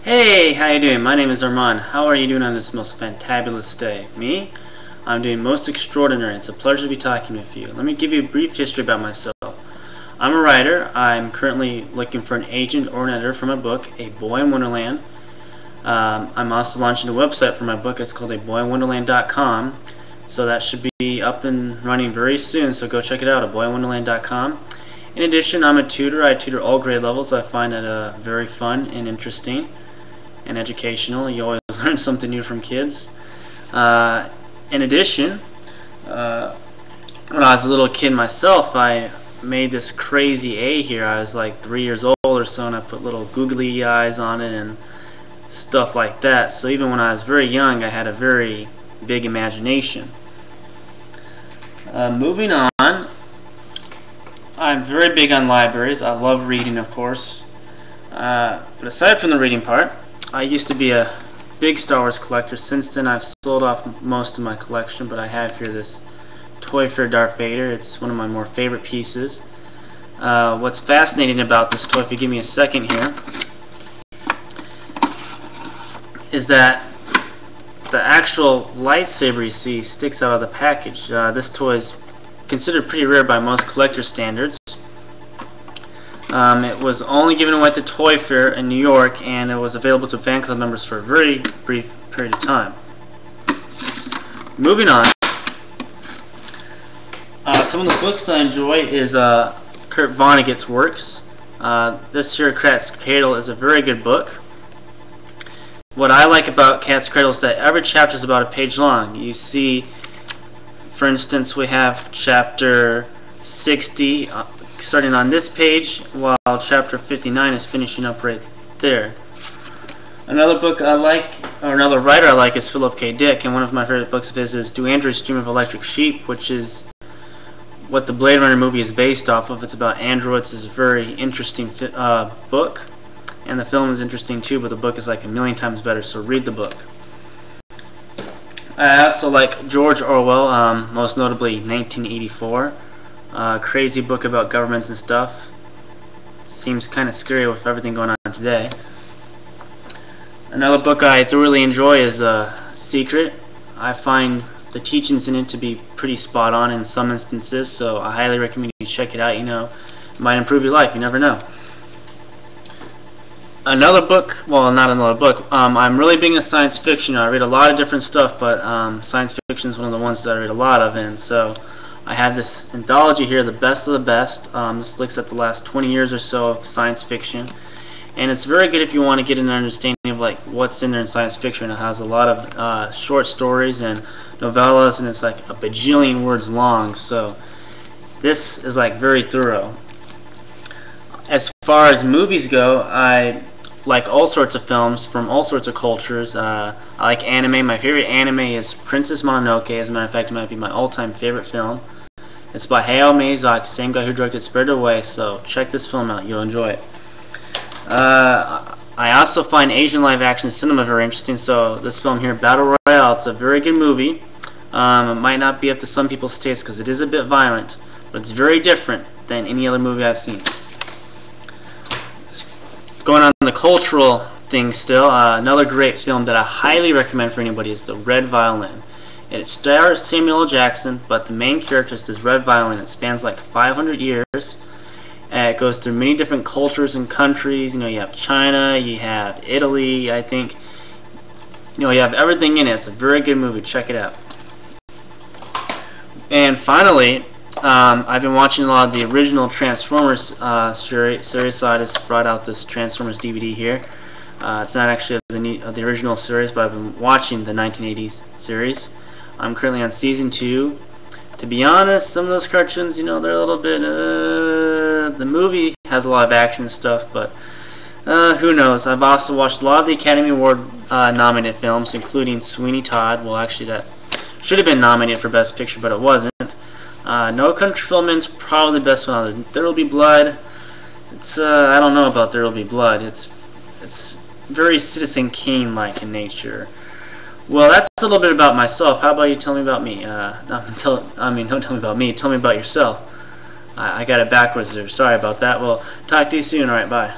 Hey, how you doing? My name is Arman. How are you doing on this most fantabulous day? Me? I'm doing most extraordinary. It's a pleasure to be talking with you. Let me give you a brief history about myself. I'm a writer. I'm currently looking for an agent or an editor for my book, A Boy in Wonderland. I'm also launching a website for my book. It's called aboyinwonderland.com. So that should be up and running very soon, so go check it out, aboyinwonderland.com. In addition, I'm a tutor. I tutor all grade levels. I find that very fun and interesting and educational. You always learn something new from kids. In addition, when I was a little kid myself, I made this crazy A here. I was like 3 years old or so, and I put little googly eyes on it and stuff like that. So even when I was very young, I had a very big imagination. Moving on, I'm very big on libraries. I love reading, of course. But aside from the reading part, I used to be a big Star Wars collector. Since then, I've sold off most of my collection, but I have here this Toy Fair Darth Vader. It's one of my more favorite pieces. What's fascinating about this toy, if you give me a second here, is that the actual lightsaber you see sticks out of the package. This toy is considered pretty rare by most collector standards. It was only given away at the Toy Fair in New York, and it was available to fan club members for a very brief period of time. Moving on, some of the books I enjoy is Kurt Vonnegut's works. This here, Cat's Cradle, is a very good book. What I like about Cat's Cradle is that every chapter is about a page long. You see, for instance, we have chapter 60 starting on this page, while chapter 59 is finishing up right there. Another book I like, or another writer I like, is Philip K. Dick, and one of my favorite books of his is Do Androids Dream of Electric Sheep, which is what the Blade Runner movie is based off of. It's about androids. It's a very interesting book, and the film is interesting too, but the book is like a million times better, so read the book. I also like George Orwell, most notably 1984. Crazy book about governments and stuff. Seems kind of scary with everything going on today. Another book I thoroughly enjoy is Secret. I find the teachings in it to be pretty spot on in some instances, so I highly recommend you check it out. You know, it might improve your life, you never know. Another book, well, not another book, I'm really big into science fiction. I read a lot of different stuff, but science fiction is one of the ones that I read a lot of, and so I have this anthology here, The Best of the Best. This looks at the last 20 years or so of science fiction, and it's very good if you want to get an understanding of like what's in there in science fiction. It has a lot of short stories and novellas, and it's like a bajillion words long, so this is like very thorough. As far as movies go, I like all sorts of films from all sorts of cultures. I like anime. My favorite anime is Princess Mononoke. As a matter of fact, it might be my all-time favorite film. It's by Hayao Miyazaki, same guy who directed Spirited Away, so check this film out. You'll enjoy it. I also find Asian live-action cinema very interesting, so this film here, Battle Royale, it's a very good movie. It might not be up to some people's taste because it is a bit violent, but it's very different than any other movie I've seen. Going on the cultural thing still, another great film that I highly recommend for anybody is The Red Violin. It stars Samuel L. Jackson, but the main character is this red violin. It spans like 500 years. It goes through many different cultures and countries. You know, you have China, you have Italy, I think. You know, you have everything in it. It's a very good movie. Check it out. And finally, I've been watching a lot of the original Transformers series, so I just brought out this Transformers DVD here. It's not actually of the original series, but I've been watching the 1980s series. I'm currently on season 2. To be honest, some of those cartoons, you know, they're a little bit, the movie has a lot of action and stuff, but who knows. I've also watched a lot of the Academy Award nominated films, including Sweeney Todd. Well, actually, that should have been nominated for Best Picture, but it wasn't. No Country for Old Men's probably the best one. There Will Be Blood. It's I don't know about There Will Be Blood. It's very Citizen Kane-like in nature. Well, that's a little bit about myself. How about you tell me about me? Don't tell me about me. Tell me about yourself. I got it backwards there. Sorry about that. Well, talk to you soon. All right, bye.